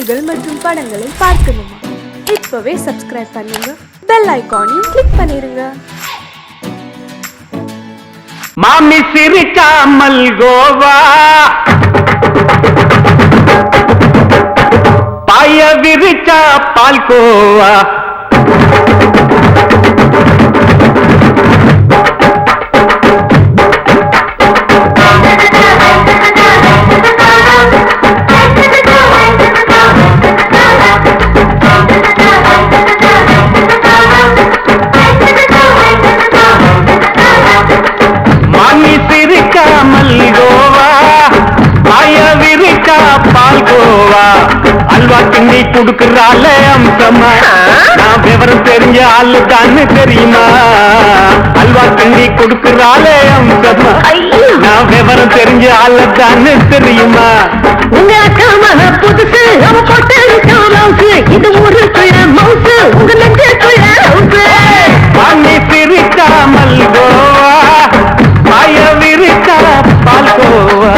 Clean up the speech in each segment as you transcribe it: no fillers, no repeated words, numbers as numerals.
செய்திகள் மற்றும் படங்களை பார்க்கணுமா? இப்பவே சப்ஸ்கிரைப் பண்ணுங்க, பெல் ஐகானையும் கிளிக் பண்ணிருங்க. மாமி சிரிக்காமல் கோவா, பாய விரிச்சா பால்கோவா. அல்வா கிண்டி குடுக்கறால அம்சமா, நான் விவரம் தெரிஞ்ச ஆளு தான்னு தெரியுமா? அல்வா கிண்டி குடுக்கறால அம்சமா, நான் விவரம் தெரிஞ்ச ஆளு தான்னு தெரியுமா? உங்க அக்கா மக புதுசு, அவ போட்டு இது ஊருக்குள்ள மவுசு, உங்க நெஞ்சுக்குள்ள ஹவுசு. வாங்கி சிரிக்காமல் கோவா, பாய விரிச்சா பால்கோவா.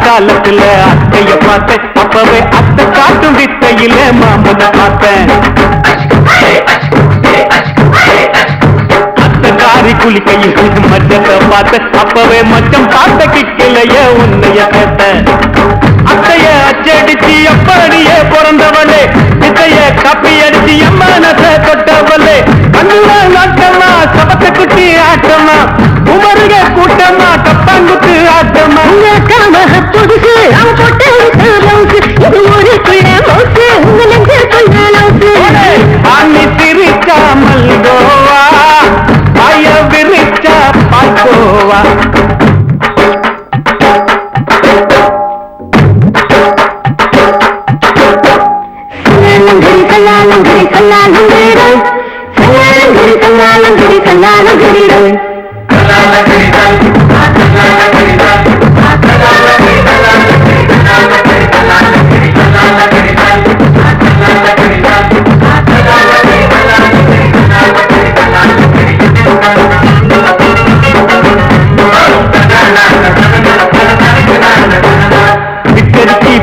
காலத்துல அத்தைய பார்த்தேன், அப்பவே அத்தை காட்டும் வித்தையில மாமனை பார்த்தேன். அத்தை காரி குளிக்கையில் மச்சத்தை பார்த்தேன், அப்பவே மச்சம் பார்த்த கிக்கலைய உன்னைய கேட்டேன். அத்தைய அச்சடிச்சு எப்படியே பிறந்தவளே, வித்தைய கப்பி அடிச்சு எம்மனத்தை தொட்டவளே. கண்ணுல நாட்டமா, சபத்தை குட்டி ஆட்டமா, உமருக கூட்டமா, கப்பாங்குத்து ஆட்டமா. புதுசு, அவ போட்டு இது ஊருக்குள்ள மவுசு, உங்க நெஞ்சுக்குள்ள லவுசு. வாங்கி சிரிக்காமல் கோவா, பாய விரிச்சா பால்கோவா.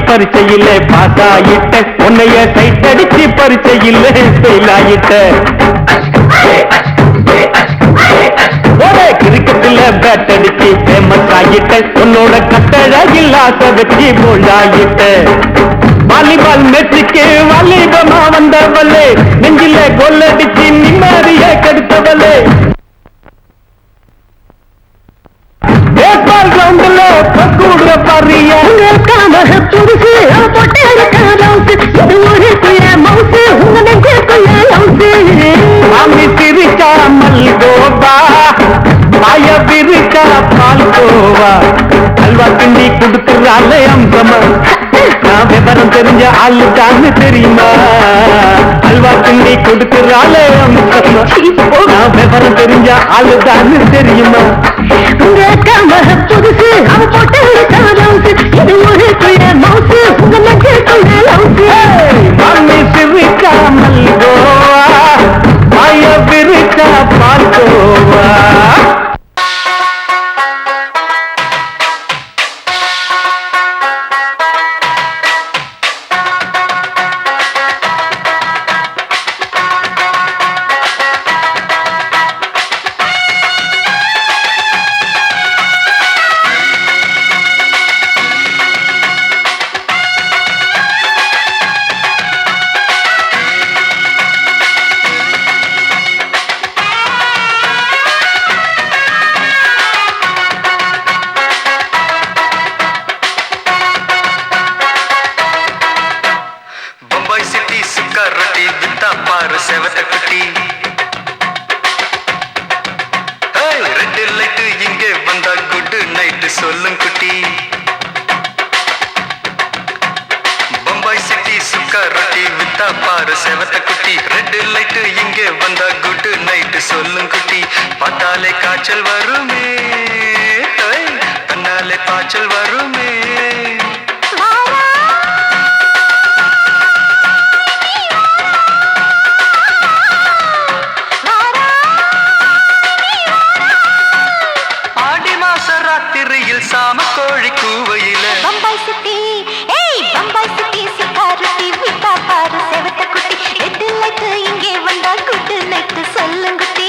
பரிச்சையில பாஸ் ஆயிட்ட, உன்னைய சைட் அடிச்சு பரிச்சையில ஃபெயில் ஆயிட்ட. கிரிக்கெட்ல பேட் அடிச்சு ஃபேமஸ் ஆகிட்ட, உன்னோட கட்டழகில் ஆசை வச்சு போல்ட் ஆகிட்ட. வாலிபால் மேட்சுக்கு வாலிபமா வந்தவளே, நெஞ்சில கோல் அடிச்சு நிம்மதிய கெடுத்தவளே. பேஸ்பால் கிரவுண்ட்ல கூடுற பாரியா, புதுசு, அவ போட்டு இது ஊருக்குள்ள மவுசு, உங்க நெஞ்சுக்குள்ள லவுசு. மாமி சிரிக்காமல் கோவா, பாய விரிச்சா பால்கோவா. அல்வா கிண்டி குடுக்கறால அம்சமா, நான் விவரம் தெரிஞ்ச ஆளு தான்னு தெரியுமா? அல்வா கிண்டி கொடுக்கறால அம்சமா, நான் விவரம் தெரிஞ்ச ஆளு தான்னு தெரியுமா? உங்க அக்கா மக புதுசு, அவ போட்டு இது ஊருக்குள்ள மவுசு, உங்க நெஞ்சுக்குள்ள லவுசு. மாமி சிரிக்காமல் கோவா, பாய விரிச்சா பால்கோவா. சொல்லும் குட்டி பம்பாய் சிட்டி சுக்கா ரொட்டி வித்தா பாரு செவத்த குட்டி ரெட் லைட் இங்கே வந்தா குட் நைட் சொல்லும் குட்டி பார்த்தாலே காய்ச்சல் வருமே தன்னாலே பாய்ச்சல் வருமே சாம கோழி கூவையில பம்பாய் சிட்டி ஏய் பம்பாய் சிட்டி சிக்காரத்தி விட்டா பாரு செவத்த குட்டி ரெட் லைட் இங்கே வந்தா குட் நைட் சொல்லுங்குட்டி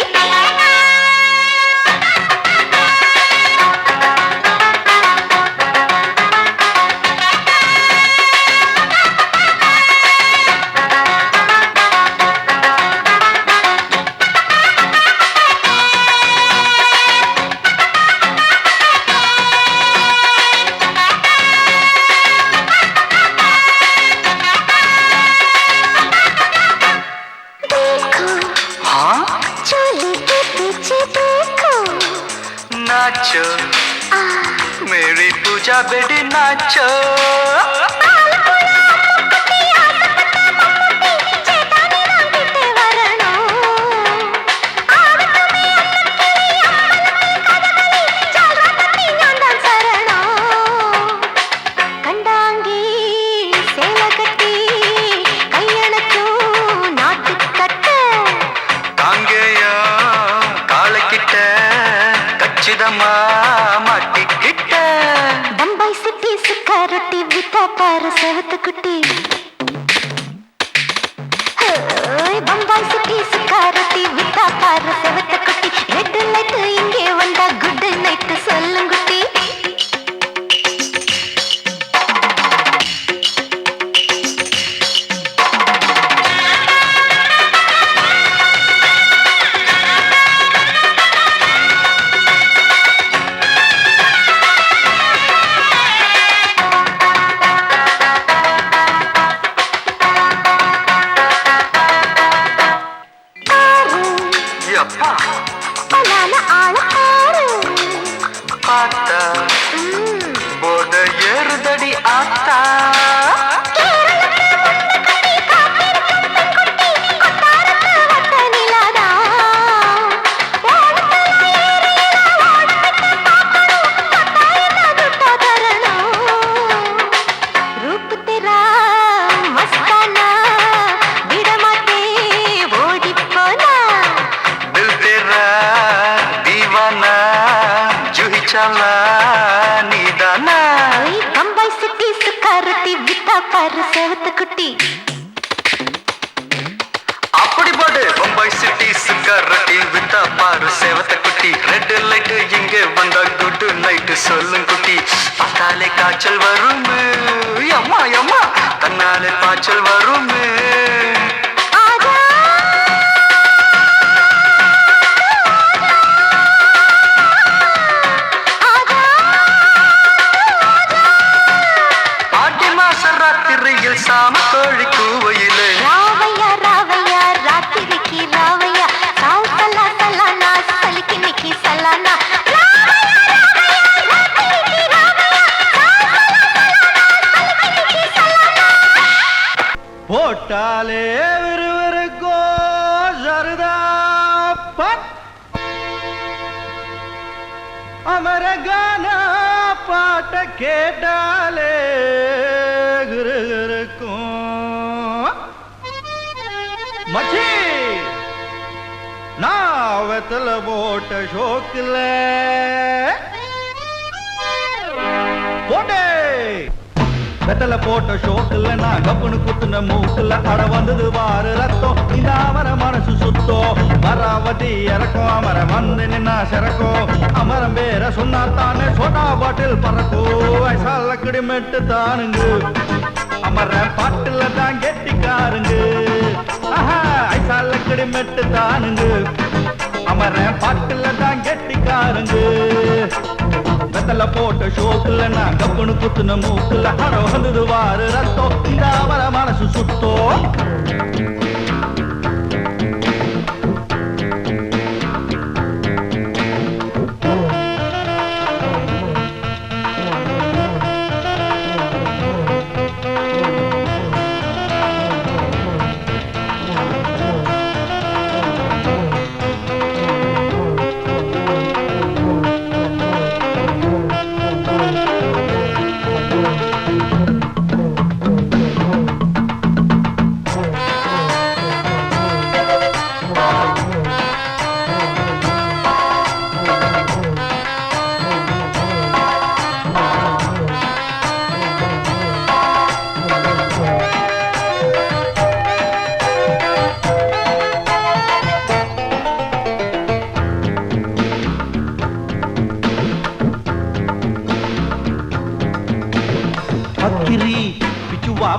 नाचो मेरी पूजा बेटी नाचो பம்பாய் சிட்டி சுக்காரொட்டி வித்தா பாரு செவத்த குட்டி பம்பாய் சிட்டி சுக்காரொட்டி வித்தா பாரு செவத்த குட்டி ரெட் லைட் இங்கே வந்தா குட் நைட் சொல்லுங்குட்டி போத ஏறுதடி ஆத்தா பம்பாய் சிட்டி சுக்காரத்தி வித்தா பாரு செவத்த குட்டி அப்படி போடு பம்பாய் சிட்டி சுக்காரத்தி வித்தா பாரு செவத்த குட்டி ரெட் லைட் இங்கே வந்தா குட் நைட் சொல்லும் குட்டி பார்த்தாலே காய்ச்சல் வருமே அம்மா அம்மா தன்னாலே பாய்ச்சல் வருமே சாம கோழி கூவையிலே ராவையா ராவையா ராத்திரிக்கு ராவையா சாவு சல்லா சல்லானா சலிக்கு நிக்கி சல்லானா போட்டாலே விறுவிறுக்கோ சருதா அமரகான பாட்ட கேட்டாலே மச்சி நான் வெத்தல போட்ட ஷோக்கில் போட்டே வெத்தல போட்ட ஷோக்கில் நான் கப்புனு குத்துன மூக்குல அட வந்தது வாரு ரத்தம் இந்த அமர மனசு சுத்தோ மராவதி இறக்கும் அமரம் வந்து நின்னா சிறக்கும் அமரம் பேர சொன்னா தானே சோட்டா பாட்டில் பறக்கோ வயசால கிடிமெட்டு தானுங்க அமர பாட்டுல தான் கெட்டிக்காருங்க ஐசால கிடிமெட்டு தானுங்க அமர பாட்டுல தான் கெட்டிக்காருங்க வெத்தல போட்ட ஷோக்குல நான் கப்புனு குத்துன மூக்குல அட வந்தது வாரு ரத்தம் இந்த அவர மனசு சுத்தோ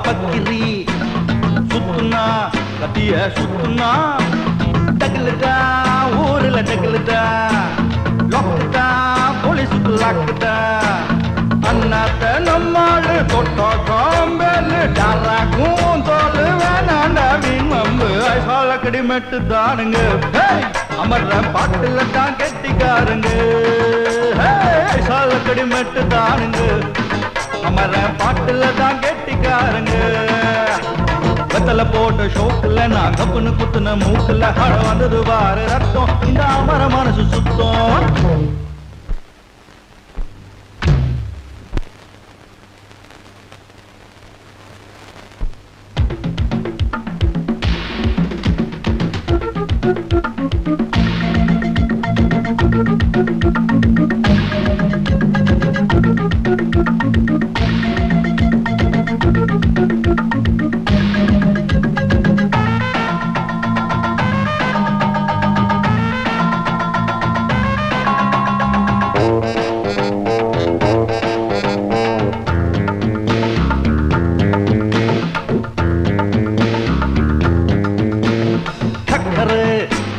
பக்கிரி சுத்துனா கத்திய சுத்துனா டக்குலுதா ஊர்ல டக்குலுதா லொக்குதா போலீஸுக்கு லாக்குதா அண்ணாத்த நம்மாளு தொட்டோ காம்பேலு டாராக்கும் தோலு வேணாண்டா மீன் மம்பு ஐசாலக்கடி மெட்டு தானுங்க அமர்ற பாட்டுல தான் கெட்டிக்காருங்க ஐசாலக்கடி மெட்டு தானுங்க அமர பாட்டுல தான் கெட்டிக்காரங்க வெத்தல போட்ட ஷோக்குல நான் கப்புன்னு குத்துன மூக்குல ஹட வந்தது வாரு ரத்தம் இந்த அமர மனசு சுத்தம்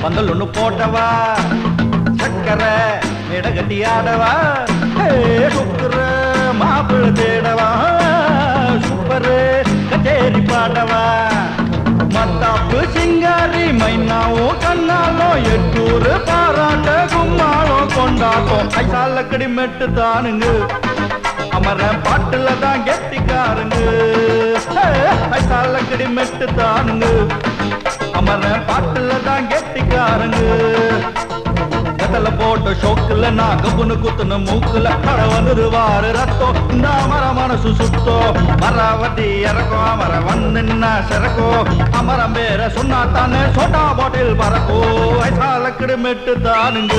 பந்தல் ஒண்ணு போட்டவா சக்கரை மேடகட்டி ஆடவா சுக்குற மாப்பிள்ள தேடவா சூப்பரு கச்சேரி பாடவா மத்தாப்பு சிங்காரி மைனாவும் கண்ணாலும் எட்டூரு பாராட்ட கும்மாளம் கொண்டாட்டம் ஐசாலக்கடி மெட்டு தானுங்க அமர பாட்டுல தான் கெட்டிக்காருங்க ஐசாலக்கடி மெட்டு தானுங்க அமர பாட்டுல தான் கெட்டிக்காரங்க கதல போட்ட ஷோக்குல நான் கப்புன்னு குத்துன மூக்குல கட வந்துருவாரு ரத்தம் இந்த அமர மனசு சுத்தோ மரவட்டி இறக்கும் அமர வந்துன்னா சிறக்கோ அமரம் பேர சொன்னா தானே சோட்டா பாட்டில் பறக்கோ ஐசாலக்கடி மெட்டு தானுங்க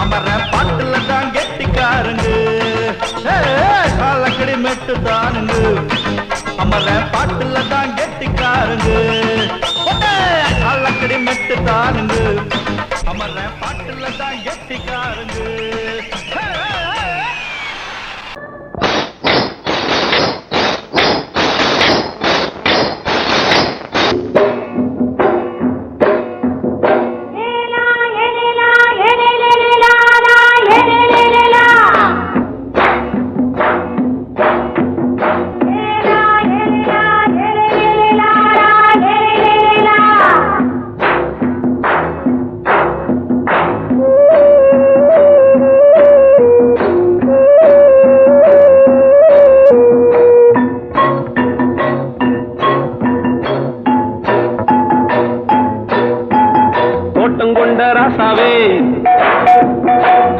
அமர பாட்டுல தான் கெட்டிக்காரங்க ஐசாலக்கடி மெட்டு தானுங்க அமர பாட்டுல தான் கெட்டிக்காரங்க அலக்கடி மெட்டு தானுங்க அமர பாட்டுல தான் கெட்டிக்காரங்க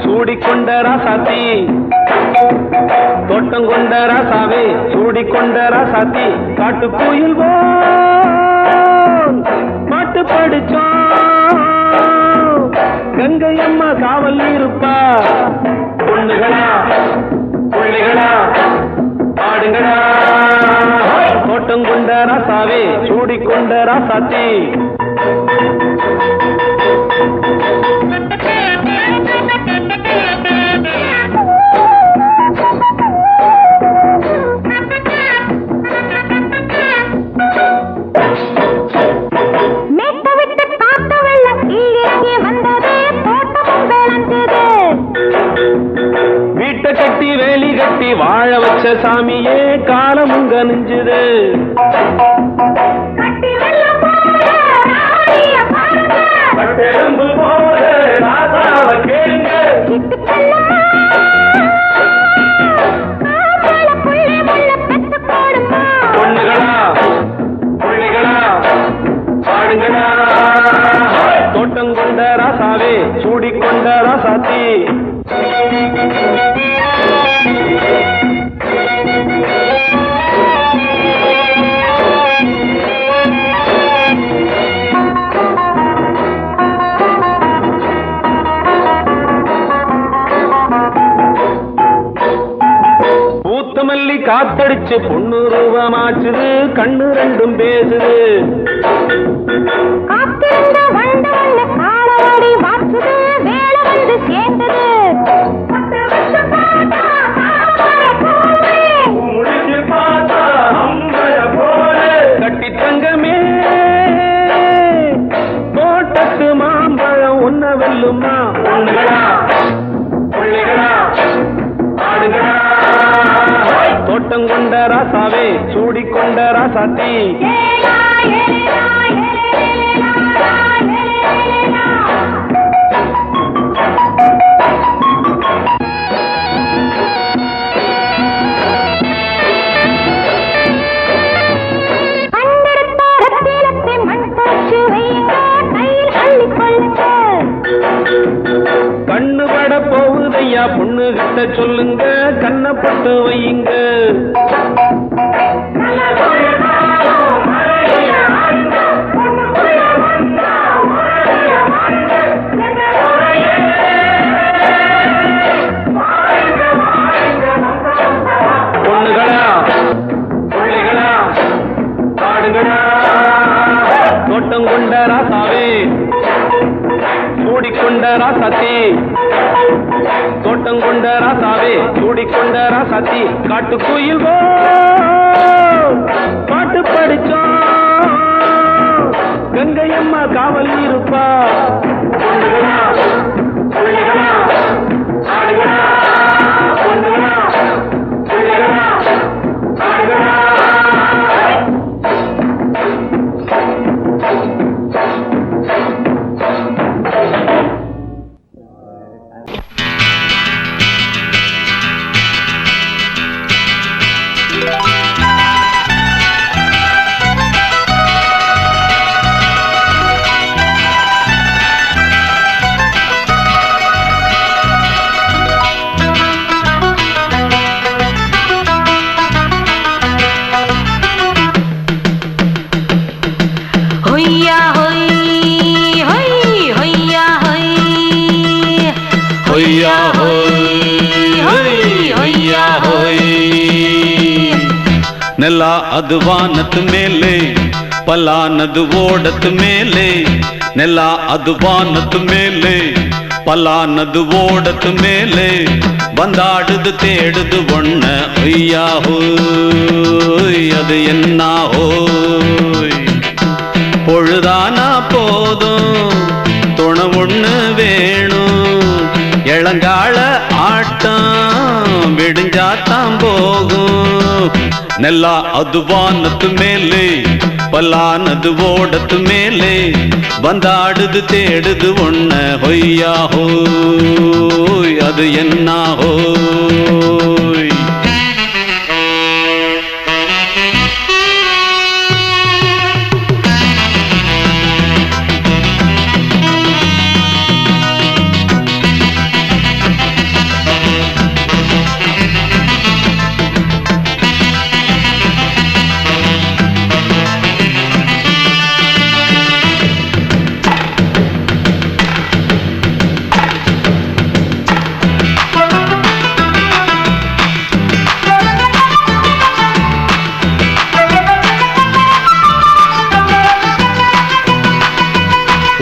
சூடிக்கொண்ட ராசாத்தி தோட்டம் கொண்ட ராசாவே சூடிக்கொண்ட ராசாத்தி காட்டு கோயில் பாட்டு படிச்சோம் கங்கை அம்மா காவல் இருப்பா பொண்ணுகளா பிள்ளைகளா பாடுங்களா தோட்டம் கொண்ட ராசாவே சூடிக்கொண்ட ராசாத்தி கட்டி வேலி கட்டி வாழ வச்ச சாமியே காலம் உங்க நெஞ்சுது பொண்ணுகளா பிள்ளைகளா பாடுங்களா தோட்டம் கொண்ட ராசாவே சூடிக்கொண்ட ராசாத்தி பூத்தமல்லி காத்தடிச்சு பொண்ணு ரூபமாச்சுது கண்ணு ரெண்டும் பேசுது முடிச்சு பார்த்தா சொல்லுமா பொண்ணுகளா பிள்ளைகளா ஆடுகளா தோட்டம் கொண்ட ராசாவே சூடிக்கொண்ட ராசாத்தி கண்ணு பட போகுதையா பொண்ணு கிட்ட சொல்லுங்க கண்ணப்பட்டு வையுங்க பொண்ணுகளா பிள்ளைகளா ஆடுகளா தோட்டம் கொண்ட ராசாவே சூடிக்கொண்ட ராசாத்தி தோட்டம் கொண்ட ராசாவே சூடிக்கொண்ட ராசாத்தி காட்டுக்குயில் பாட்டு படிச்சோம் கங்கையம்மா காவல் இருப்பா பொண்ணுகளா பிள்ளைகளா ஆடுகளா பொண்ணுகளா பிள்ளைகளா ஆடுகளா ನೆಲ ಅದು ವಾನದ ಮೇಲೆ ಪಲಾನದು ಓಡದ ಮೇಲೆ ನೆಲ ಅದು ವಾನದ ಮೇಲೆ ಪಲಾನದು ಓಡದ ಮೇಲೆ ಬಂದಾಡುದು தேடுது ஒண்ண ஐயா ஹோய் அது என்ன ஹோய் பொழுதானா போதும் துணை ஒண்ணு வேணும் இளங்கால ஆட்டம் விடிஞ்சாத்தான் போகும் ನೆಲ ಅದು ವಾನದ ಮೇಲೆ ಪಲಾನದು ಓಡದ ಮೇಲೆ ಬಂದಾಡುದು தேடுது ஒண்ண ಹೊಯ್ಯಾ ಹೋಯ್ ಅದು ಎನ್ನ ಹೋಯ್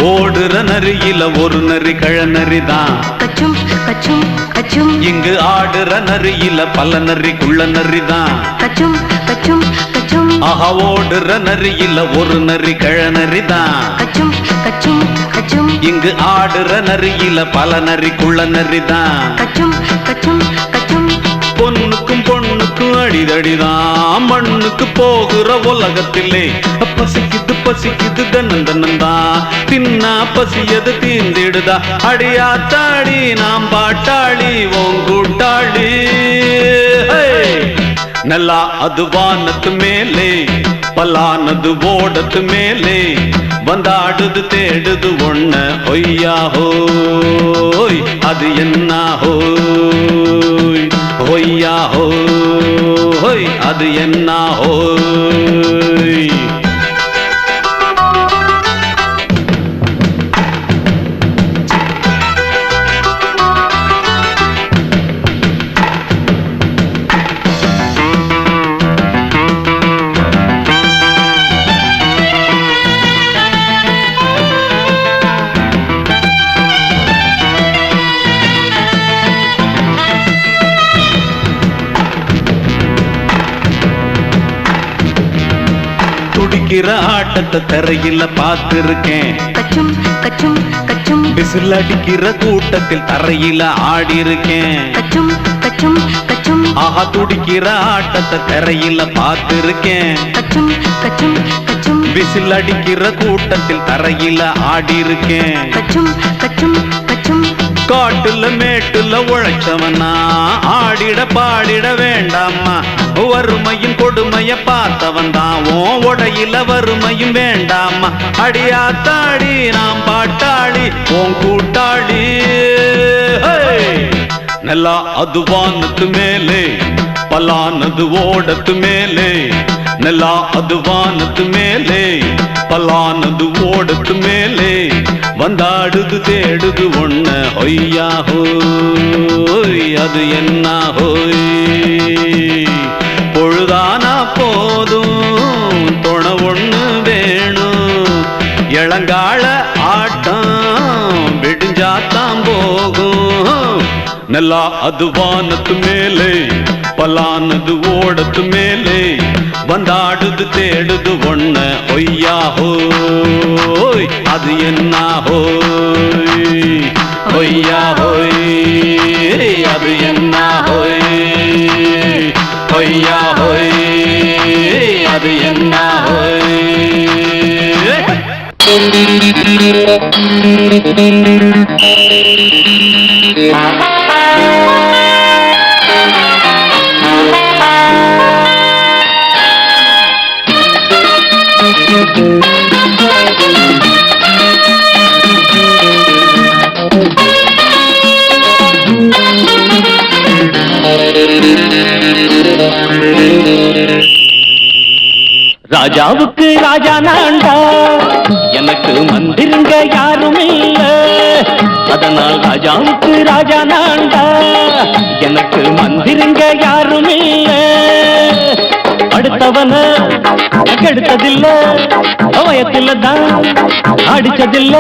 ஓடுற நரியில ஒரு நரி கழநரிதான் கச்சும் கச்சும் கச்சும் இங்கு ஆடுற நரியில பல நரி குள்ள நரிதான் கச்சும் கச்சும் கச்சும் ஆஹா ஓடுற நரியில ஒரு நரி கழநரிதான் கச்சும் கச்சும் கச்சும் இங்கு ஆடுற நரியில பல நரி குள்ள நரிதான் கச்சும் கச்சும் கச்சும் பொண்ணுக்கும் பொண்ணுக்கும் அடிதடிதான் மண்ணுக்கு போகிற உலகத்திலே பசிக்குது பசிக்குது தன்னந்தனந்தான் தின்னா பசியது தீர்ந்திடுதா அடியாத்தாடி நாம் பாட்டாளி ஓங்கூட்டாளி நல்லா அது வானத்து மேலே பலானது ஓடத்து மேலே வந்தாடுது தேடுது ஒண்ண ஒய்யா ஹோய் அது என்ன ஹோய் ஒய்யா ஹோய் அது என்ன ஹோய் துடிக்கிற ஆட்டத்தை தரையில பார்த்திருக்கேன் கச்சும் கச்சும் கச்சும் விசில் அடிக்கிற கூட்டத்தில் தரையில ஆடி இருக்கேன். கச்சும் கச்சும் கச்சும் ஆஹா துடிக்கிற ஆட்டத்தை தரையில பார்த்திருக்கேன். கச்சும் கச்சும் கச்சும் விசில் அடிக்கிற கூட்டத்தில் தரையில ஆடி இருக்கேன். கச்சும் கச்சும் கச்சும் காட்டுல மேட்டுல உழைச்சவனா ஆடிட பாடிட வேண்டாமா. வறுமையும் கொடுமைய பார்த்தவன் தான் உன் உடையில வறுமையும் வேண்டாமா. அடியாத்தாடி நாம் பாட்டாளி உன் கூட்டாளி. நல்லா அது வானத்து மேலே பலானது ஓடத்து மேலே. நல்லா அது வானத்து மேலே பலானது ஓடத்து மேலே. வந்தாடுது தேடுது ஒண்ண ஹொய்யா ஹோய் அது என்ன ஹோய். பொழுதானா போதும் துணை ஒண்ணு வேணும். இளங்கால ஆட்டம் விடிஞ்சாத்தான் போகும். நல்லா அது வானத்து மேலே பலானது ஓடத்து மேலே. வந்தாடுது தேடுது ஒண்ண ஒய்யா ஹோய் அது என்ன ஹோய். ஒய்யா ஹோய் அது என்ன ஹோய். ஒய்யா ஹோய் அது என்ன ஹோய். ராஜாவுக்கு ராஜா நான்டா எனக்கு மந்திருங்க யாரும் இல்ல. அதனால் ராஜாவுக்கு ராஜா நான்டா எனக்கு மந்திருங்க யாரும் இல்ல. அடுத்தவன கெடுத்ததில்ல வயத்துல தான் அடிச்சதில்ல.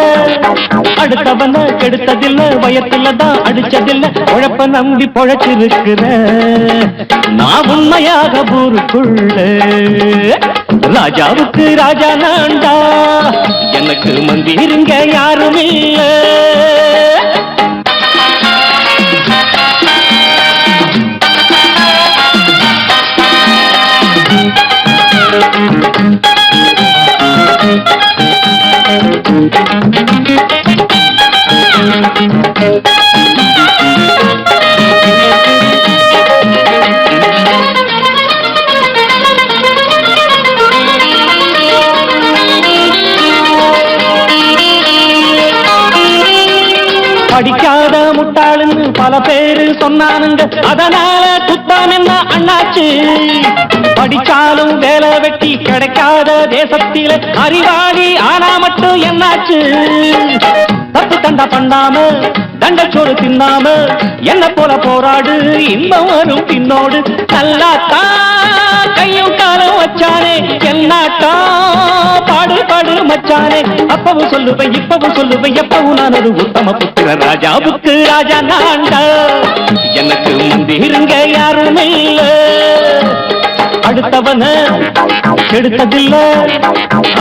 அடுத்தவன கெடுத்ததில்ல வயத்துல தான் அடிச்சதில்ல. உழைப்ப நம்பி பொழைச்சிருக்கிற நான் உண்மையாக ஊருக்குள்ள. ராஜாவுக்கு ராஜா நான்டா எனக்கு மந்திருங்க யாரும் இல்ல. படிக்காத முட்டாளுன்னு பல பேரு சொன்னானுங்க. அதனால குத்தம் என்ன அண்ணாச்சு. படிச்சாலும் வேலை வெட்டி கிடைக்காத தேசத்தில அறிவாளி ஆனா மட்டும் என்னாச்சு. தப்பு தண்டா பண்ணாம தண்டச்சோறு தின்னாம என்ன போல போராடு இன்பம் வரும் பின்னோடு. நல்லாத்தான் கையும் காலம் வச்சானே என்னாட்டா பாடு பாடு மச்சானே. அப்பவும் சொல்லுவேன் இப்பவும் சொல்லுவேன் எப்பவும் நான் ஒரு உத்தம புத்திர. ராஜாவுக்கு ராஜா நான்டா எனக்கு மந்திருங்க யாரும் இல்ல. அடுத்தவன கெடுத்ததில்ல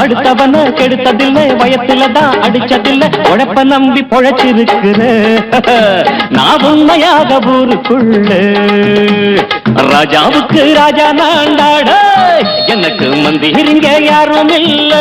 அடுத்தவன கெடுத்ததில்லை வயத்துல தான் அடிச்சதில்லை. உழைப்ப நம்பி பொழைச்சிருக்கிற நான் உண்மையாக ஊருக்குள்ள. ராஜாவுக்கு ராஜா நான்டாட எனக்கு மந்திருங்க யாரும் இல்ல.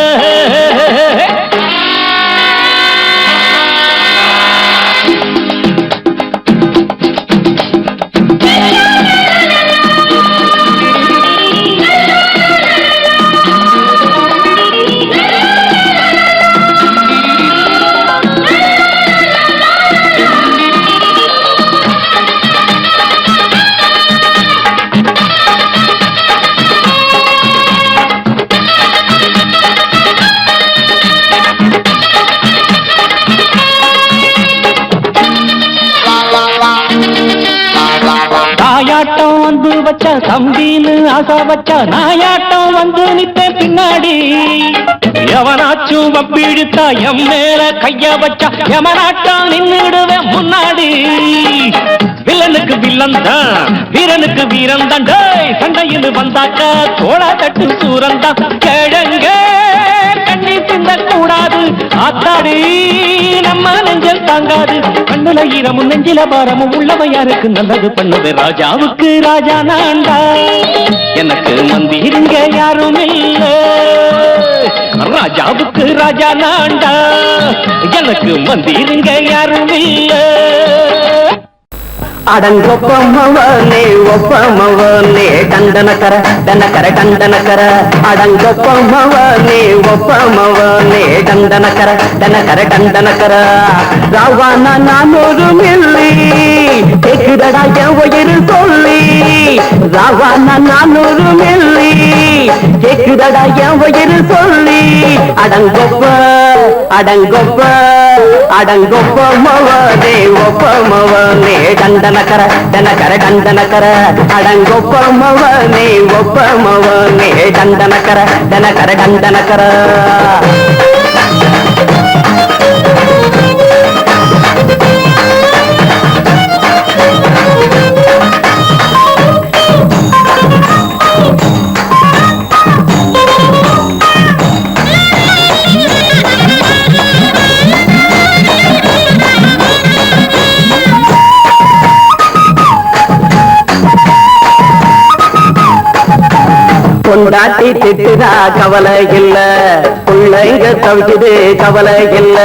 தாயாட்டம் வந்து வச்ச தம்பின்னு ஆசை வச்ச நாயாட்டம் வந்து நிப்பேன் பின்னாடி. எவனாச்சும் வப்பிழுத்தா எம் மேல கைய வச்சா எவனாட்டம் நின்னுடுவேன் முன்னாடி. வில்லனுக்கு வில்லன் தான் வீரனுக்கு வீரன் தான். சண்டையில் வந்தாக்க தோளா தட்டு சூரன் தான். கிழங்க கண்ணி சிந்த கூடாது ஆத்தாடி நம்ம நெஞ்சல் கூடாது. கண்ணுல ஈரமும் நெஞ்சில பாரமும் உள்ளவன் யாருக்கு நல்லது பண்ணுது. ராஜாவுக்கு ராஜா நான்டா, எனக்கு மந்திருங்க யாரும் இல்ல. ராஜாவுக்கு ராஜா நான்டா, எனக்கு மந்திருங்க யாரும் இல்ல. அடங்கொப்பமவனே ஒப்பமவனே டண்டனக்கர டனக்கர டண்டனக்கர. அடங்கொப்பமவனே ஒப்பமவனே டண்டனக்கர டனக்கர டண்டனக்கர. ராவானா 400 மில்லி கேக்குதடா என் உயிர் சொல்லி. ராவானா 400 மில்லி கேக்குதடா என் உயிர் சொல்லி. அடங்கொப்ப அடங்கொப்ப அடங்கொப்பமவனே ஒப்பமவனே டண்டனக்கர டனக்கர டண்டனக்கர. அடங்கொப்பமவனே ஒப்பமவனே டண்டனக்கர டனக்கர டண்டனக்கர. கொண்டாட்டி திட்டுதா கவலை இல்ல, பிள்ளைங்க தவிக்குது கவலை இல்ல.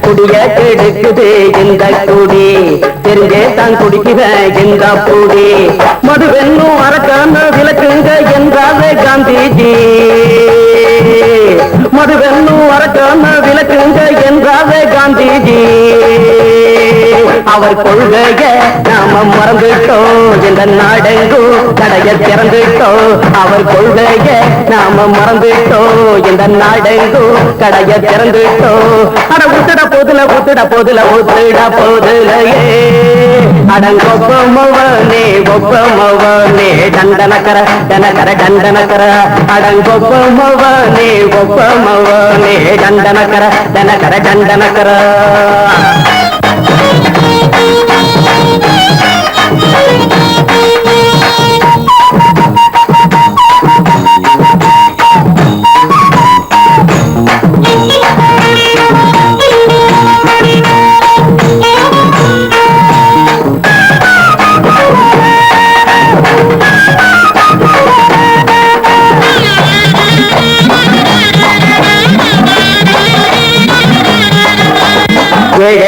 குடிய கெடுக்குது இந்த குடி, தெரிஞ்சே தான் குடிக்கிற இந்த பூடி. மதுவென்னும் அரக்கான விளக்குங்க என்றாவே காந்திஜி. மதுவென்னும் அரக்கான விளக்குங்க என்றாவே காந்திஜி. அவர் கொள்கைய நாம மறந்துட்டோம், இந்த நாடெங்கும் கடைய திறந்துட்டோம். அவர் கொள்கைய நாம மறந்துட்டோம், இந்த நாடெங்கும் கடைய திறந்துட்டோம். அட ஊத்துட போதுல ஊத்துட போதுல ஊத்துட போதுலையே. அடங்கொப்பமவனே ஒப்பமவனே டண்டனக்கர டனக்கர டண்டனக்கர. அடங்கொப்பமவனே ஒப்பமவனே டண்டனக்கர டனக்கர டண்டனக்கர.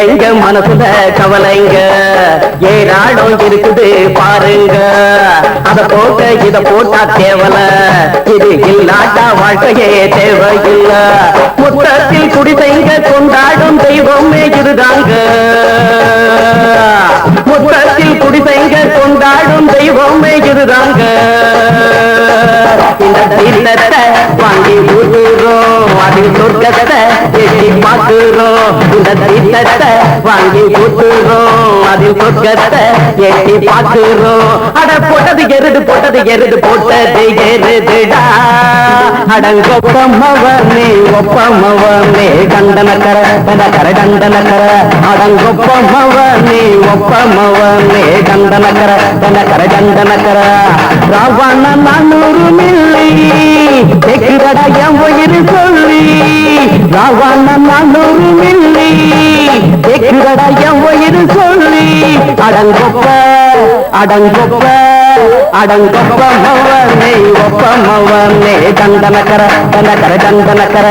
எங்க மனசுல கவலைங்க ஏராளம் இருக்குது பாருங்க. அத போட்ட இத போட்டா தேவல, இது இல்லாட்டா வாழ்க்கையே தேவையில்ல. முத்தத்தில் குடிசைங்க கொண்டாடும் தெய்வமே இதுதாங்க. முத்தத்தில் குடிசைங்க கொண்டாடும் தெய்வமே இதுதாங்க. இந்த தீர்த்தத்தை வாங்கி ஊத்துறோம், அதில் சொர்க்கத்தை எட்டி பார்க்கிறோம். இந்த தீர்த்தத்தை வாங்கி ஊத்துறோம், அதில் சொர்க்கத்தை எட்டி பார்க்கிறோம். அட போட்டது எருது போட்டது எருது போட்டது எருதுடா. அடங்கொப்பமவனே ஒப்பமவனே டண்டனக்கர டனக்கர டண்டனக்கர. அடங்கொப்பமவனே ஒப்பமவனே டண்டனக்கர டனக்கர டண்டனக்கர. ராவண 400 மில்லி கேக்குதடா என் உயிர் சொல்லி. ராவண 400 மில்லி கேக்குதடா என் உயிர் சொல்லி. அடங்கொப்ப அடங்கொப்ப அடங்கொப்பமவனே ஒப்பமவனே டண்டனக்கர டனக்கர டண்டனக்கர.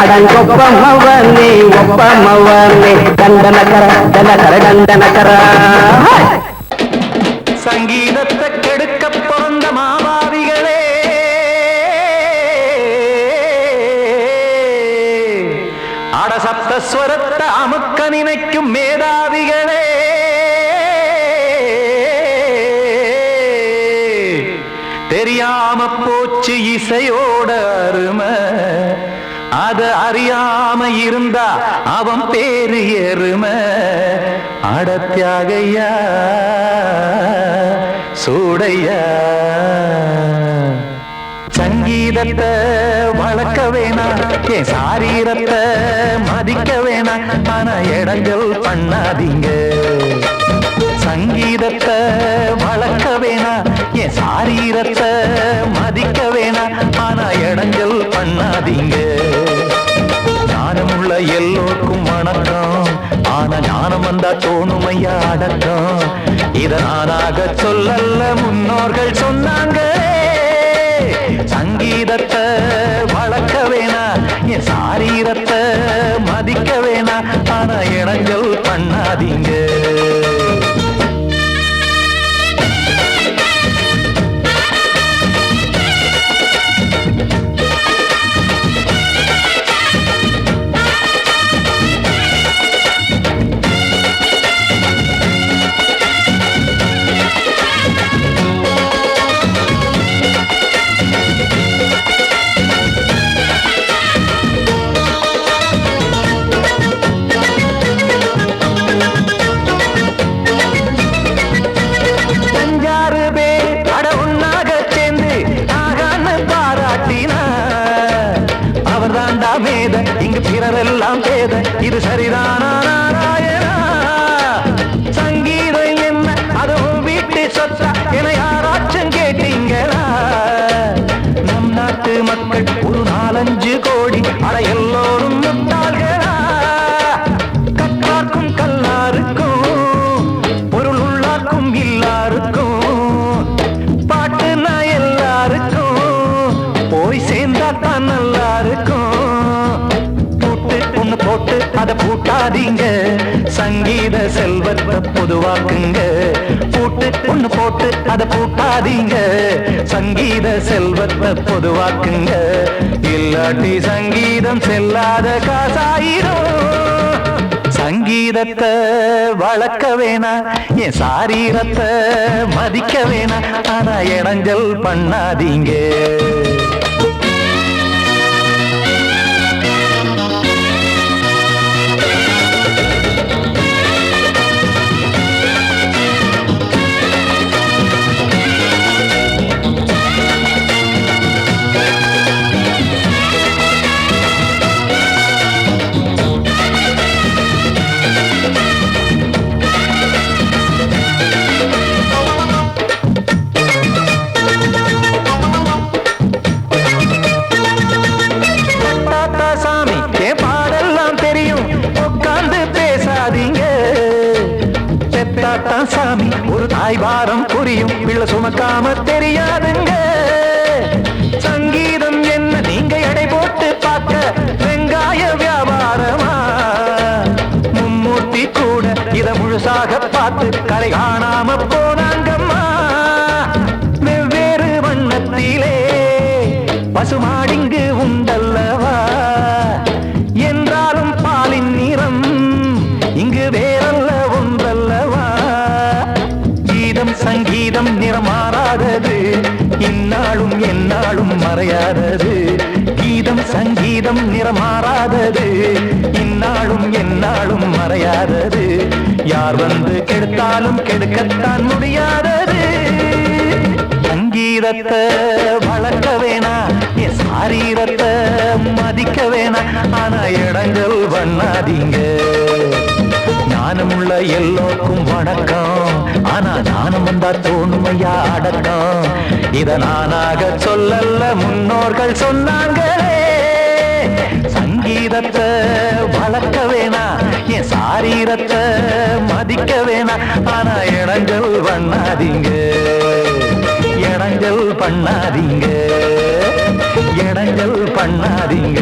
அடங்கொப்பமவனே ஒப்பமவனே டண்டனக்கர டனக்கர டண்டனக்கர. சங்கீதத்தை கெடுக்க பிறந்த மாவாதிகளே, அடசப்தஸ்வரத்தை அமுக்க நினைக்கும் மேதாவிகளே. தெரியாம போச்சு இசையோட அருமை, அத அறியாம இருந்தா அவன் பேரு எருமை. அடத்தியாகையா சூடையா. சங்கீதத்தை வளர்க்க வேணாம், என் சாரீரத்தை மதிக்க வேணாம். ஆனா இடங்கள் பண்ணாதீங்க. சங்கீதத்தை வளர்க்க வேணாம், என் சாரீரத்தை மதிக்க வேணாம். ஆனா இடங்கள் பண்ணாதீங்க. ஞானமுள்ள எல்லோருக்கும் வணக்கம், ஆனா ஞானம் வந்தா தோணுமையா அடக்கம். இத நானாக சொல்லல்ல முன்னோர்கள் சொன்னாங்க. சங்கீதத்தை வளர்க்க வேணா, என் சாரீரத்தை மதிக்க வேணா, ஆனா இடைஞ்சல் பண்ணாதீங்க. இங்கு பிறரெல்லாம் பேத, இது சரிதானா நாராயணா? சங்கீதம் என்ன அதுவும் வீட்டு சொத்தா என யாராச்சும் கேட்டீங்களா? நம் நாட்டு மக்கள் ஒரு 4-5 கோடி, அட எல்லோரும் முட்டாள்களா? கற்றார்க்கும் கல்லாருக்கும் பொருள் உள்ளார்க்கும் இல்லாருக்கும் பாட்டுனா எல்லாருக்கும் போய் சேர்ந்தா தான் நல்லா இருக்கும். போட்டு அதை பூட்டாதீங்க, சங்கீத செல்வத்தை பொதுவாக்குங்க. பூட்டு ஒண்ணு போட்டு அதை பூட்டாதீங்க, சங்கீத செல்வத்தை பொதுவாக்குங்க. இல்லாட்டி சங்கீதம் செல்லாத காசாயிரும். சங்கீதத்தை வளர்க்க வேணா, என் சாரீரத்தை மதிக்க வேணா, ஆனா இடைஞ்சல் பண்ணாதீங்க. சாமி ஒரு தாய் பாரம் புரியும், பிள்ளை சுமக்காம தெரியாதுங்க. சங்கீதம் என்ன நீங்க எடை போட்டு பார்க்க வெங்காய வியாபாரமா? மும்மூர்த்தி கூட இத முழுசாக பார்த்து கரை காணாம போனாங்கம்மா. வெவ்வேறு வண்ணத்திலே பசுமாடிங்கு உண்டல்லவா? என்றாலும் பாலின் நிறம் இங்கு வேறல்ல ஒன்றல்லவா? சங்கீதம் நிறமாறாதது, இந்நாளும் எந்நாளும் மறையாதது. கீதம் சங்கீதம் நிறமாறாதது, இந்நாளும் எந்நாளும் மறையாதது. யார் வந்து கெடுத்தாலும் கெடுக்கத்தான் முடியாதது. சங்கீதத்தை வளர்க்க வேணா, என் சாரீரத்தை மதிக்க வேணா, ஆனா இடைஞ்சல் பண்ணாதீங்க. ஞானமுள்ள எல்லோருக்கும் வணக்கம், ஆனா ஞானம் வந்தா தோணுமையா அடக்கம். இத நானாக சொல்லல்ல முன்னோர்கள் சொன்னாங்களே. சங்கீதத்தை வளர்க்க வேணா, என் சாரீரத்தை மதிக்க வேணா, ஆனா இடைஞ்சல் பண்ணாதீங்க. இடைஞ்சல் பண்ணாதீங்க, இடைஞ்சல் பண்ணாதீங்க.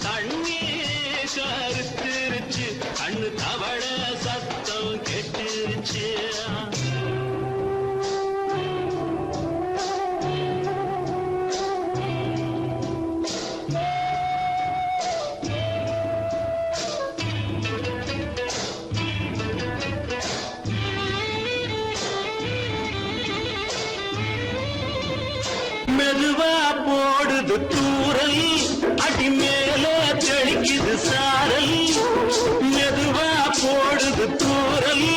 தண்ணி கருத்துருச்சு கண்ணு தவள சத்தம் கெட்டுருச்சு மெதுவா போடுது தூரல் அடி மேல தெளிக்குது சாரல் மெதுவா போடுது தூரல்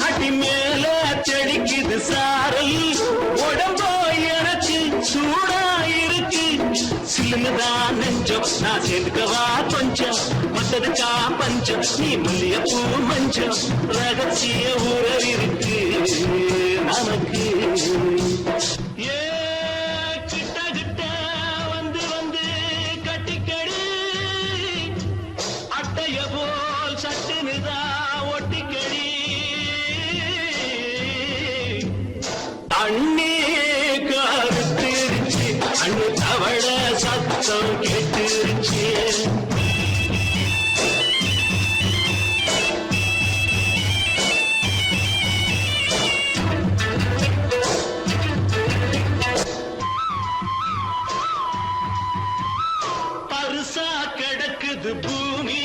அடி மேல தெளிக்குது சாரல் உடம்போ எனக்கு சூடா இருக்கு சிலுதான் நெஞ்சம் நான் சேர்ந்துக்கவா கொஞ்சம் மத்ததுக்கா பஞ்சம் நீ மல்லிய பூ மஞ்சம் ரகசிய உறவு இருக்கு நமக்கு அண்ணே கருத்திருச்சு அண்ணு தவள சத்தம் கேட்டுருச்சு பரிசா கிடக்குது பூமி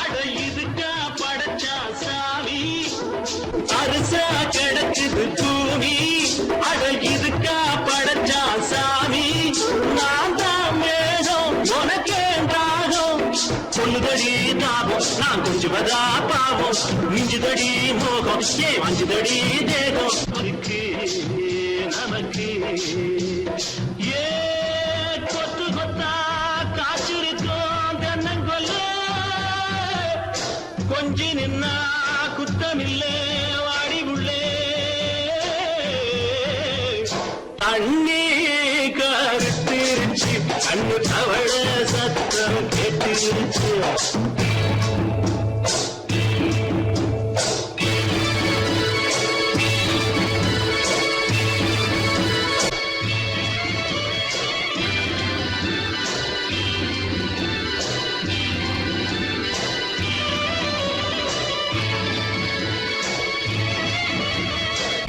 அட இதுக்கா படைச்சா சாமி பரிசா கிடக்குது பூமி அட இதுக்கா படைச்சா சாமி நான் தான் மேகம் உனக்கே தாகம் சொல்லுதடி தாபம் நான் கொஞ்சுவதா பாவம் மிஞ்சுதடி மோகம் ஏ வஞ்சுதடி தேகம் இருக்கு நமக்கு ஏ கொத்து கொத்தா காய்ச்சிருக்கோம் தென்னங்கொல்ல கொஞ்சி நின்னா குத்தமில்லே வாடி உள்ளே அண்ணே கருத்திருச்சு அண்ணு தவள சத்தம் கேட்டுருச்சு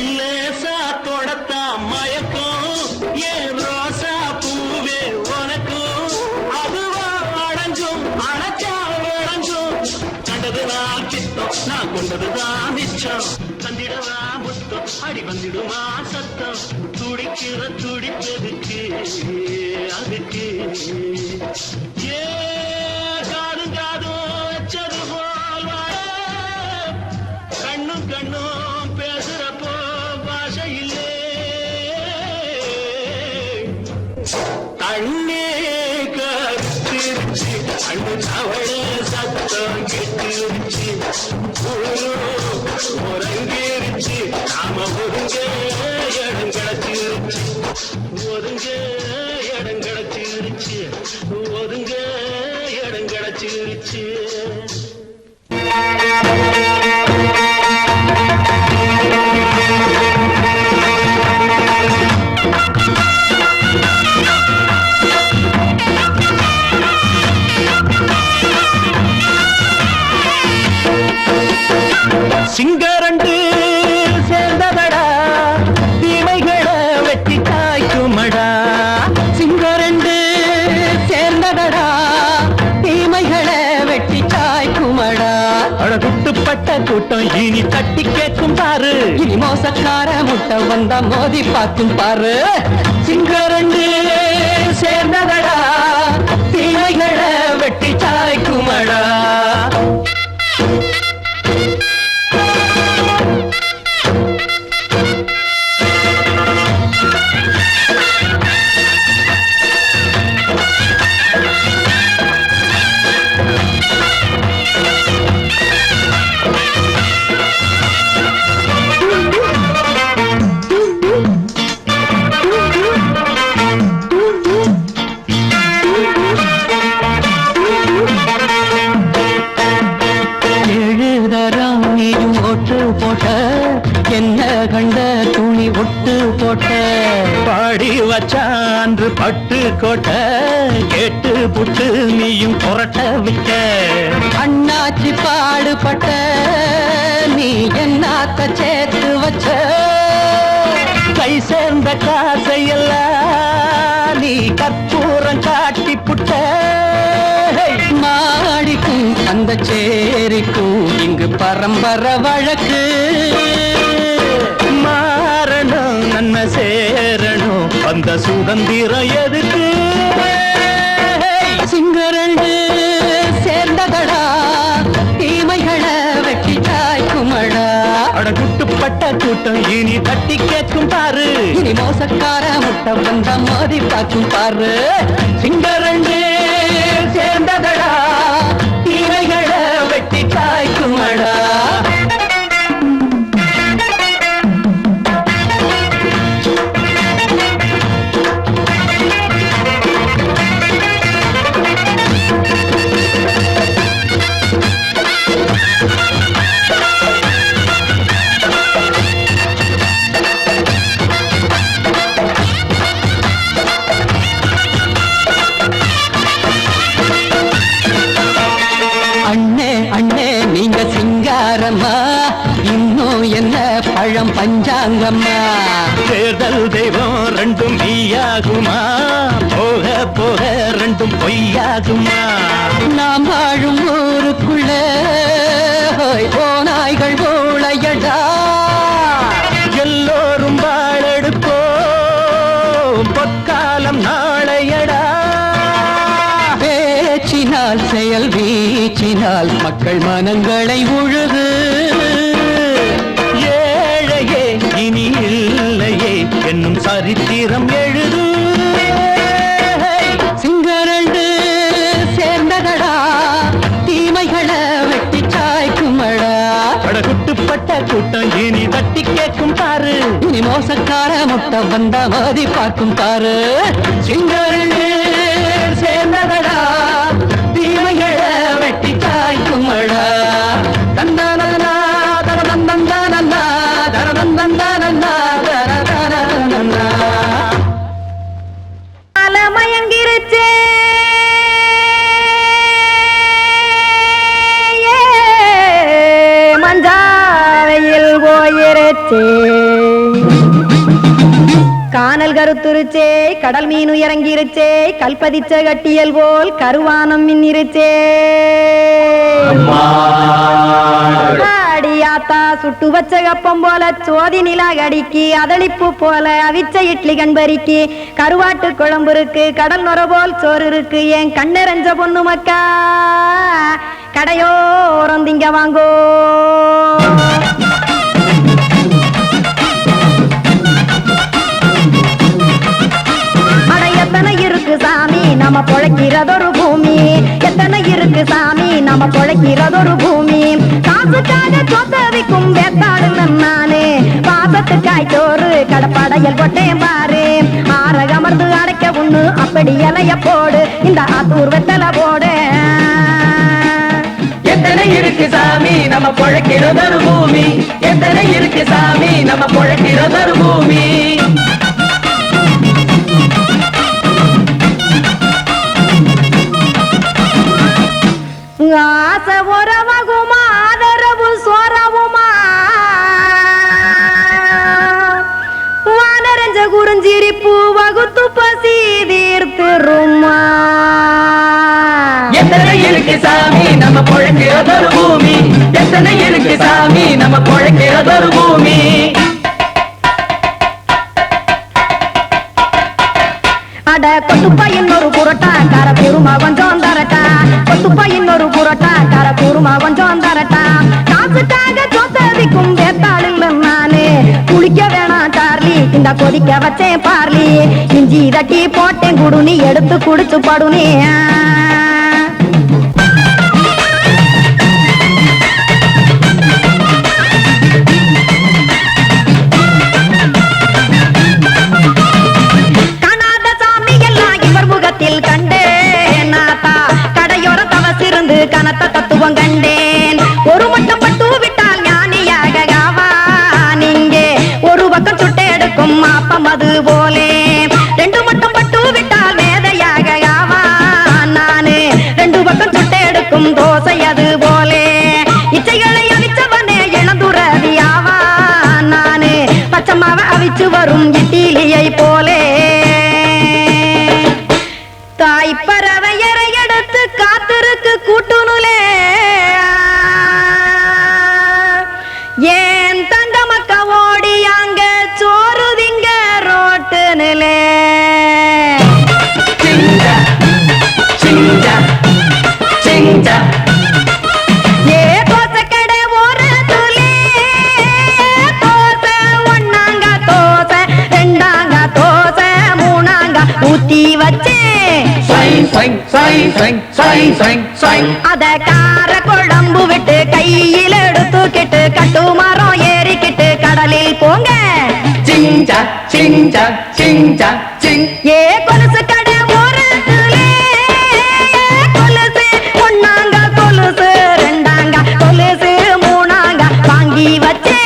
லேசா தொடத்தா மயக்கம் ஏன் ரோசா பூவே உனக்கும் அதுவா அடைஞ்சும் அடைச்சா விளைஞ்சும் கண்டதுதான் சித்தம் நான் கொண்டதுதான் மிச்சம் தந்திடவா முத்தம் அடி வந்திடுமா சத்தம் துடிக்கிற துடிப்பதுக்கு அதுக்கு ஏ காதும் காதும் வச்சது போல் கண்ணும் கண்ணும் பேசுறப்போ பாஷை இல்லே அண்ணே கருத்திருச்சு அண்ணு தவள சத்தம் கெட்டுருச்சு உறங்கிருச்சு நாம ஒருங்க இடம் கிடச்சிருச்சு ஒருங்க இடம் கிடச்சிருச்சு ஒருங்க இடம் கிடச்சிருச்சு சிங்கரண்டு சேர்ந்ததடா தீமைகளை வெட்டி காய்க்குமடா சிங்கரண்டு சேர்ந்ததடா தீமைகளை வெட்டி காய்க்குமடா அழகுட்டுப்பட்ட கூட்டம் இனி தட்டி கேட்கும் பாரு இனி மோசக்கார முட்டை வந்தா மோதி பார்க்கும் பாரு சிங்கரண்டு சேர்ந்ததடா தீமைகளை வெட்டி காய்க்குமடா என்ன கண்ட துணி ஒட்டு போட்ட பாடி வச்சான்று பட்டு கோட்ட கேட்டு புட்டு நீயும் புரட்ட விட்ட அண்ணாச்சி பாடுபட்ட நீ என்னாத்த சேர்த்து வச்ச கை சேர்ந்த காசையெல்லாம் நீ கற்பூரம் காட்டி புட்ட மாடிக்கும் அந்த சேரிக்கும் இங்கு பரம்பரை வழக்கு மாறணும் நன்மை சேரணும் அந்த சுதந்திரம் எதுக்கு சிங்கரண்டு சேர்ந்ததடா தீமைகளை வெட்டி தாய்க்குமடா அடகுட்டுப்பட்ட கூட்டம் இனி தட்டி கேட்கும் பாரு இனி மோசக்கார முட்டை வந்த மோதி பார்க்கும் பாரு சிங்கரண்டு சேர்ந்ததடா தீமைகளை வெட்டி தாய்க்குமடா அண்ணே அண்ணே நீங்க சிங்காரம்மா இன்னும் என்ன பழம் பஞ்சாங்கம்மா தேர்தல் தெய்வம் ரெண்டும் மெய்யாகுமா போக போக ரெண்டும் பொய்யாகுமா நாம் வாழும் ஊருக்குள்ள போனாய்கள் போளையடா எல்லோரும் வாழெடுப்போம் பொற்காலம் நாளையடா பேச்சினால் செயல் வீச்சினால் மக்கள் மனங்களை உழுது ஏழையே இனி இல்லையே என்னும் சரித்திரம் எழுது சிங்கரண்டு சேர்ந்ததடா தீமைகளை வெட்டி சாய்க்குமடா படகுட்டுப்பட்ட கூட்டம் இனி தட்டி கேட்கும் பாரு இனி மோசக்கார முட்டை வந்த மோதி பார்க்கும் பாரு சிங்கரண்டு சேர்ந்ததடா தீமைகளை வெட்டி காய்க்குமடா தந்தானா தரதந்தந்தானா தரதந்தந்தானா தரதந்தந்தானா மயங்கிருச்சே மஞ்சாவையில் போயிருச்சே கானல் கருத்துருச்சே கடல் மீன் இறங்கிருச்சே கல்பதிச்ச கட்டியல் போல் கருவானம் மின்னிருச்சே ஆத்தா சுட்டு வச்ச கப்பம் போல சோதி நிலா கடிக்கு அதளிப்பு போல அவிச்ச இட்லி கண்பறிக்கு கருவாட்டு குழம்பு இருக்கு கடல் நுர போல் சோறு இருக்கு என் கண்ணெரஞ்ச பொண்ணு மக்கா கடையோரம் திங்க வாங்கோ எத்தனை இருக்கு சாமி நம்ம பொழைக்கிறதொரு பூமி எத்தனை இருக்கு சாமி நம்ம பொழைக்கிறதொரு பூமி காசுக்காக சொத்தவிக்கும் வேத்தாடு நானு பாசத்துக்காய் சோறு கடப்படையல் போட்டேன் பாரு ஆரகமர்ந்து அடைக்க ஒண்ணு அப்படி இலைய போடு இந்த ஆத்தூர் வெத்தலை போடு எத்தனை இருக்கு சாமி நம்ம பொழைக்கிறதொரு பூமி எத்தனை இருக்கு சாமி நம்ம பொழைக்கிறதொரு பூமி ஆசை உறவகுமா ஆதரவு சோரவுமா வானரஞ்ச குறிஞ்சிரிப்பு வகுத்து பசி தீர்த்துருமா எத்தனை இருக்கு சாமி நம்ம பொழைக்கிறதொரு பூமி எத்தனை இருக்கு சாமி நம்ம பொழைக்கிறதொரு பூமி அட கொத்துப்பா இன்னொரு புரோட்டா கார குருமா கொஞ்சம் தரட்டா கொத்துப்பா இன்னொரு புரோட்டா கார குருமா கொஞ்சம் தரட்டா காசுக்காக சொத்ததிக்கும் வேத்தாள் இல்ல நானு குளிக்க வேணாம் சார்லி இந்த கொதிக்க வச்சேன் பார்லி இஞ்சி தட்டி போட்டேன் குடுனி எடுத்து குடிச்சு படுனே கண்டேன் நாத்தா கடையோர தவசிருந்து கனத்த தத்துவம் கண்டேன் ஒரு மட்டும் பட்டு விட்டால் ஞானியாக நீங்கே ஒரு பக்கம் சுட்டு எடுக்கும் மாப்பம் அது போலே ரெண்டு மட்டும் பட்டு விட்டால் மேதையாக எடுக்கும் தோசை அது போலே இச்சைகளை அவிச்சவனே இளந்துறவியாவா நானு பச்சமாவ அவிச்சு வரும் இட்டிலியை போலே தாய் பறவையரை எடுத்து காத்திருக்கு கூட்டுனுலே ஏன் தங்க மக்க ஓடி அங்க சோறுதிங்க ரோட்டு நிலே ஏ தோசை கடை ஓரத்துலே தோசை ஒன்னாங்க தோசை ரெண்டாங்க தோசை மூணாங்க ஊத்தி வச்சே அத கார குழம்பு விட்டு கையில் எடுத்துக்கிட்டு கட்டு மரம் ஏறிக்கிட்டு கடலில் போங்க ஏ கொலுசு கடை ஓரத்துலே கொலுசு ஒன்னாங்க கொலுசு ரெண்டாங்க கொலுசு மூணாங்க வாங்கி வச்சே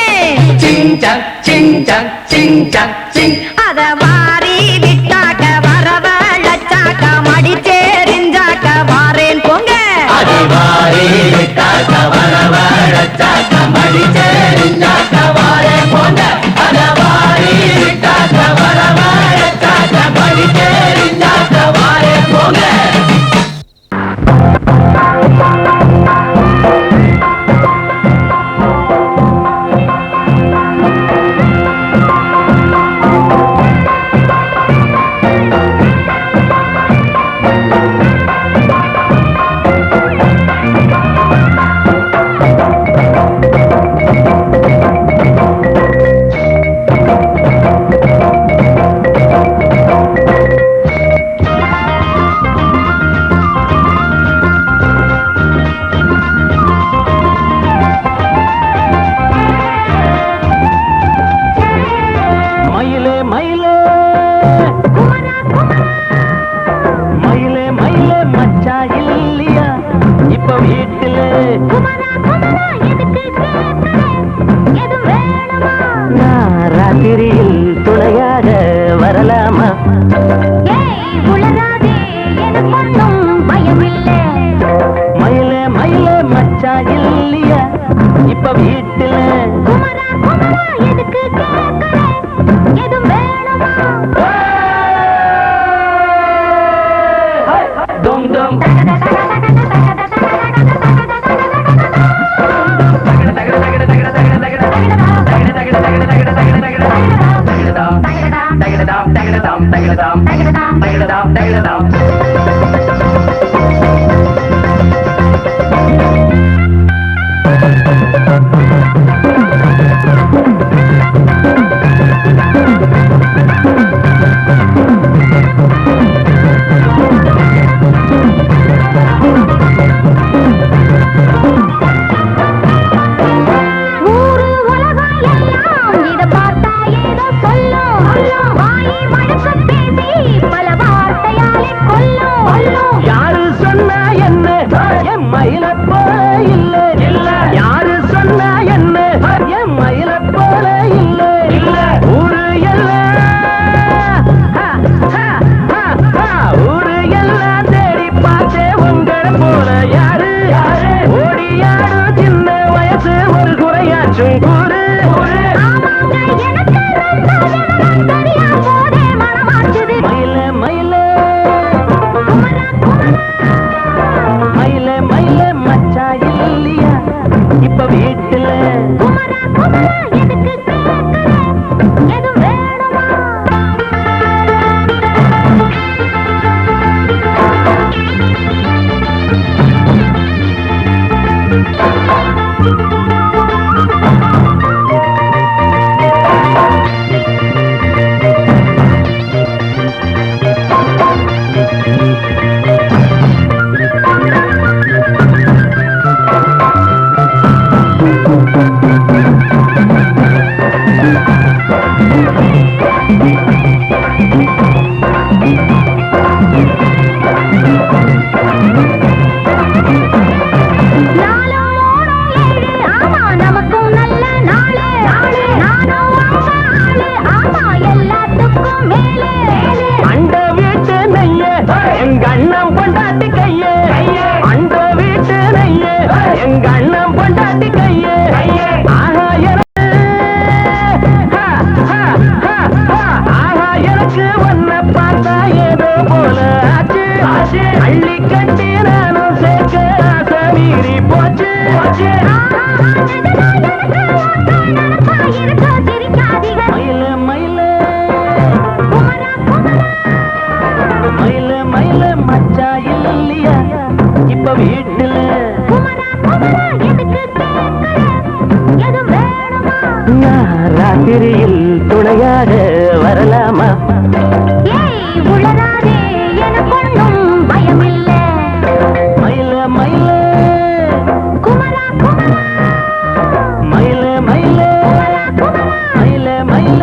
அத வாரி விட்டாக்க வரவழைச்சாக்க மடிச்சேரிஞ்சாக்க வாரேன் போங்க ராத்திரியில் துணையாக வரலாமா மயிலே மயிலே மச்சா இல்லையா இப்ப வீட்டுல கட்டி நானும் சேர்க்க ஆசை மீறி போச்சு மயில மயில மயில மயில மச்சா இல்லையா இப்ப வீட்டுல நான் ராத்திரியில் துணையாக வரலாமா மயில மயில மயில மயில மயில மயில